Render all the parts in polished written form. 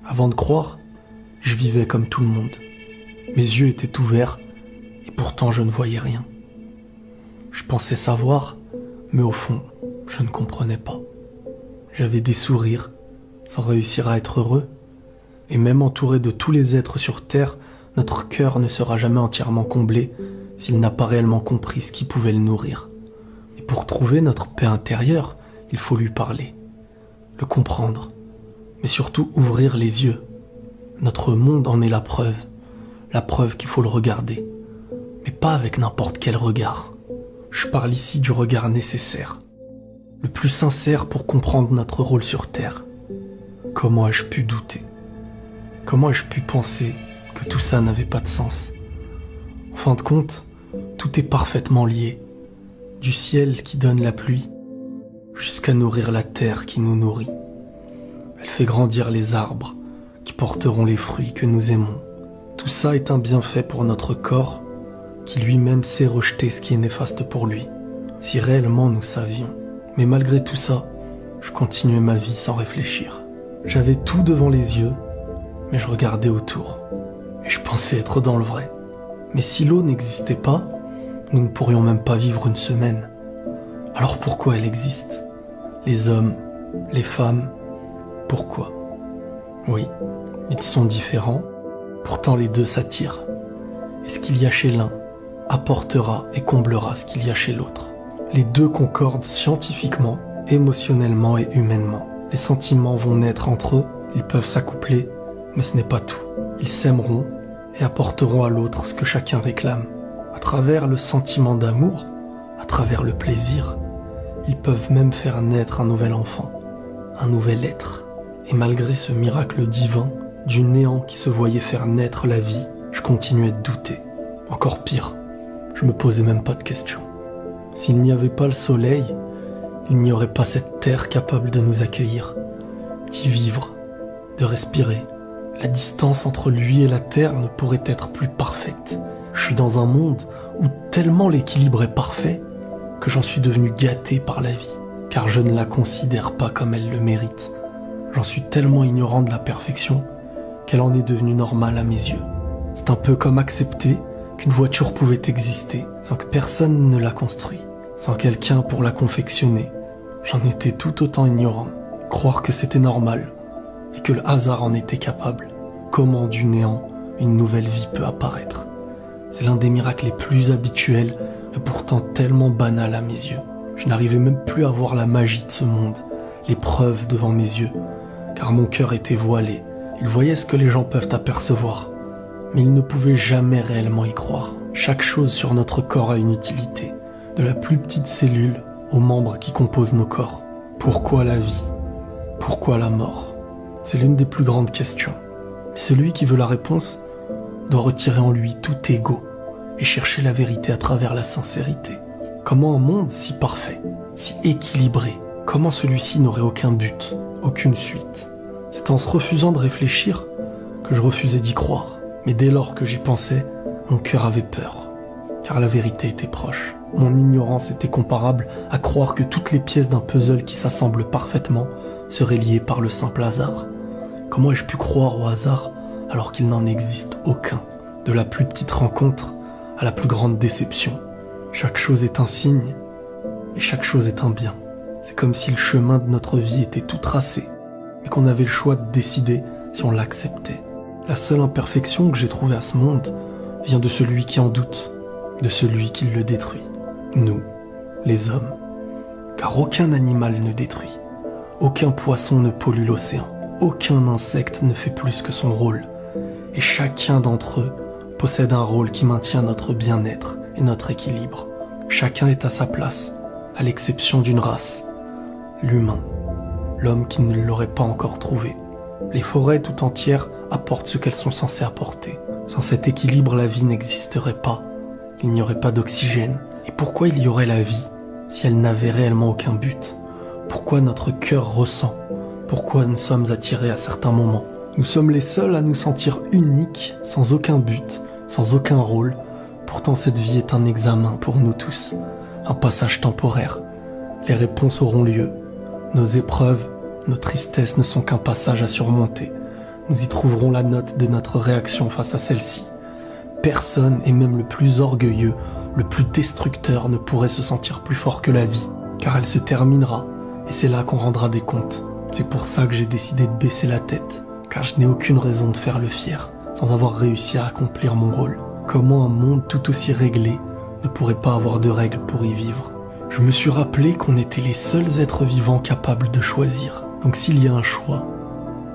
Avant de croire, je vivais comme tout le monde. Mes yeux étaient ouverts et pourtant je ne voyais rien. Je pensais savoir, mais au fond, je ne comprenais pas. J'avais des sourires, sans réussir à être heureux. Et même entouré de tous les êtres sur Terre, notre cœur ne sera jamais entièrement comblé s'il n'a pas réellement compris ce qui pouvait le nourrir. Et pour trouver notre paix intérieure, il faut lui parler, le comprendre, mais surtout ouvrir les yeux. Notre monde en est la preuve qu'il faut le regarder, mais pas avec n'importe quel regard. Je parle ici du regard nécessaire, le plus sincère pour comprendre notre rôle sur Terre. Comment ai-je pu douter ? Comment ai-je pu penser que tout ça n'avait pas de sens ? En fin de compte, tout est parfaitement lié, du ciel qui donne la pluie, jusqu'à nourrir la terre qui nous nourrit. Elle fait grandir les arbres qui porteront les fruits que nous aimons. Tout ça est un bienfait pour notre corps qui lui-même sait rejeter ce qui est néfaste pour lui, si réellement nous savions. Mais malgré tout ça, je continuais ma vie sans réfléchir. J'avais tout devant les yeux, mais je regardais autour, et je pensais être dans le vrai. Mais si l'eau n'existait pas, nous ne pourrions même pas vivre une semaine. Alors pourquoi elle existe ? Les hommes, les femmes, pourquoi ? Oui, ils sont différents, pourtant les deux s'attirent. Et ce qu'il y a chez l'un apportera et comblera ce qu'il y a chez l'autre. Les deux concordent scientifiquement, émotionnellement et humainement. Les sentiments vont naître entre eux, ils peuvent s'accoupler, mais ce n'est pas tout. Ils s'aimeront et apporteront à l'autre ce que chacun réclame. À travers le sentiment d'amour, à travers le plaisir, ils peuvent même faire naître un nouvel enfant, un nouvel être. Et malgré ce miracle divin, du néant qui se voyait faire naître la vie, je continuais de douter. Encore pire, je me posais même pas de questions. S'il n'y avait pas le soleil, il n'y aurait pas cette terre capable de nous accueillir, d'y vivre, de respirer. La distance entre lui et la terre ne pourrait être plus parfaite. Je suis dans un monde où tellement l'équilibre est parfait que j'en suis devenu gâté par la vie, car je ne la considère pas comme elle le mérite. J'en suis tellement ignorant de la perfection qu'elle en est devenue normale à mes yeux. C'est un peu comme accepter qu'une voiture pouvait exister sans que personne ne la construit, sans quelqu'un pour la confectionner. J'en étais tout autant ignorant. Croire que c'était normal et que le hasard en était capable. Comment du néant une nouvelle vie peut apparaître ? C'est l'un des miracles les plus habituels et pourtant tellement banal à mes yeux. Je n'arrivais même plus à voir la magie de ce monde, les preuves devant mes yeux, car mon cœur était voilé. Il voyait ce que les gens peuvent apercevoir, mais il ne pouvait jamais réellement y croire. Chaque chose sur notre corps a une utilité, de la plus petite cellule aux membres qui composent nos corps. Pourquoi la vie ? Pourquoi la mort ? C'est l'une des plus grandes questions. Et celui qui veut la réponse doit retirer en lui tout ego et chercher la vérité à travers la sincérité. Comment un monde si parfait, si équilibré, comment celui-ci n'aurait aucun but, aucune suite ? C'est en se refusant de réfléchir que je refusais d'y croire. Mais dès lors que j'y pensais, mon cœur avait peur, car la vérité était proche. Mon ignorance était comparable à croire que toutes les pièces d'un puzzle qui s'assemblent parfaitement seraient liées par le simple hasard. Comment ai-je pu croire au hasard alors qu'il n'en existe aucun ? De la plus petite rencontre à la plus grande déception. Chaque chose est un signe et chaque chose est un bien. C'est comme si le chemin de notre vie était tout tracé et qu'on avait le choix de décider si on l'acceptait. La seule imperfection que j'ai trouvée à ce monde vient de celui qui en doute, de celui qui le détruit. Nous, les hommes. Car aucun animal ne détruit, aucun poisson ne pollue l'océan, aucun insecte ne fait plus que son rôle. Et chacun d'entre eux possède un rôle qui maintient notre bien-être et notre équilibre. Chacun est à sa place, à l'exception d'une race, l'humain, l'homme qui ne l'aurait pas encore trouvé. Les forêts tout entières apportent ce qu'elles sont censées apporter. Sans cet équilibre, la vie n'existerait pas. Il n'y aurait pas d'oxygène. Et pourquoi il y aurait la vie si elle n'avait réellement aucun but ? Pourquoi notre cœur ressent ? Pourquoi nous sommes attirés à certains moments ? Nous sommes les seuls à nous sentir uniques, sans aucun but, sans aucun rôle. Pourtant cette vie est un examen pour nous tous, un passage temporaire. Les réponses auront lieu. Nos épreuves, nos tristesses ne sont qu'un passage à surmonter. nous y trouverons la note de notre réaction face à celle-ci. Personne, et même le plus orgueilleux, le plus destructeur, ne pourrait se sentir plus fort que la vie, car elle se terminera, et c'est là qu'on rendra des comptes. C'est pour ça que j'ai décidé de baisser la tête, car je n'ai aucune raison de faire le fier, sans avoir réussi à accomplir mon rôle. Comment un monde tout aussi réglé ne pourrait pas avoir de règles pour y vivre? Je me suis rappelé qu'on était les seuls êtres vivants capables de choisir. Donc s'il y a un choix,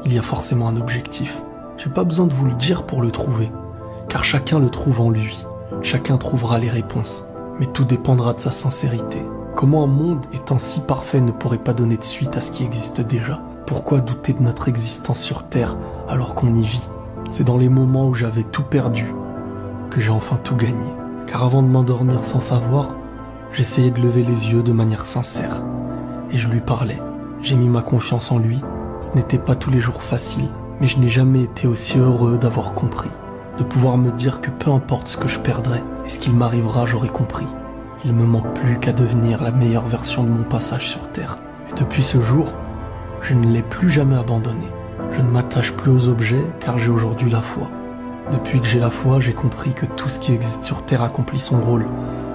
il y a forcément un objectif. J'ai pas besoin de vous le dire pour le trouver, car chacun le trouve en lui. Chacun trouvera les réponses, mais tout dépendra de sa sincérité. Comment un monde étant si parfait ne pourrait pas donner de suite à ce qui existe déjà? Pourquoi douter de notre existence sur Terre alors qu'on y vit? C'est dans les moments où j'avais tout perdu que j'ai enfin tout gagné. Car avant de m'endormir sans savoir, j'essayais de lever les yeux de manière sincère. Et je lui parlais. J'ai mis ma confiance en lui. Ce n'était pas tous les jours facile, mais je n'ai jamais été aussi heureux d'avoir compris. De pouvoir me dire que peu importe ce que je perdrai et ce qu'il m'arrivera, j'aurai compris. Il ne me manque plus qu'à devenir la meilleure version de mon passage sur Terre. Et depuis ce jour, je ne l'ai plus jamais abandonné. Je ne m'attache plus aux objets car j'ai aujourd'hui la foi. Depuis que j'ai la foi, j'ai compris que tout ce qui existe sur Terre accomplit son rôle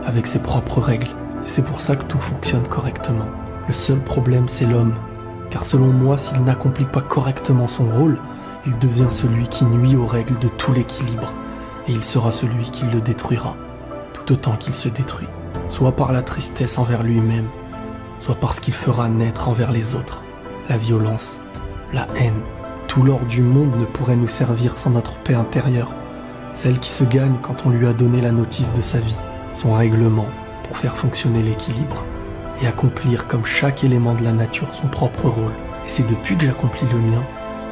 avec ses propres règles. Et c'est pour ça que tout fonctionne correctement. Le seul problème, c'est l'homme. Car selon moi, s'il n'accomplit pas correctement son rôle, il devient celui qui nuit aux règles de tout l'équilibre. Et il sera celui qui le détruira, tout autant qu'il se détruit. Soit par la tristesse envers lui-même, soit parce qu'il fera naître envers les autres la violence, la haine. Tout l'or du monde ne pourrait nous servir sans notre paix intérieure, celle qui se gagne quand on lui a donné la notice de sa vie, son règlement pour faire fonctionner l'équilibre et accomplir comme chaque élément de la nature son propre rôle. Et c'est depuis que j'accomplis le mien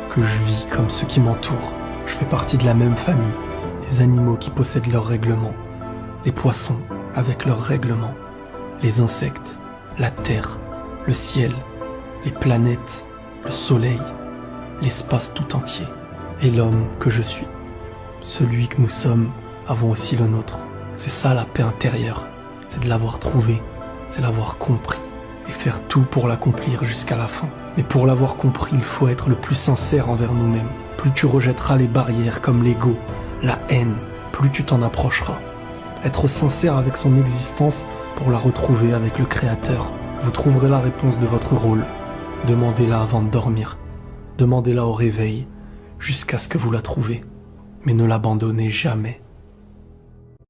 que je vis comme ceux qui m'entourent. Je fais partie de la même famille, des animaux qui possèdent leurs règlements, les poissons avec leurs règlements, les insectes, la terre, le ciel, les planètes, le soleil, l'espace tout entier, et l'homme que je suis. Celui que nous sommes avons aussi le nôtre. C'est ça la paix intérieure, c'est de l'avoir trouvé, c'est l'avoir compris, et faire tout pour l'accomplir jusqu'à la fin. Mais pour l'avoir compris, il faut être le plus sincère envers nous-mêmes. Plus tu rejetteras les barrières comme l'ego, la haine, plus tu t'en approcheras. Être sincère avec son existence pour la retrouver avec le Créateur. Vous trouverez la réponse de votre rôle. Demandez-la avant de dormir. Demandez-la au réveil, jusqu'à ce que vous la trouviez. Mais ne l'abandonnez jamais.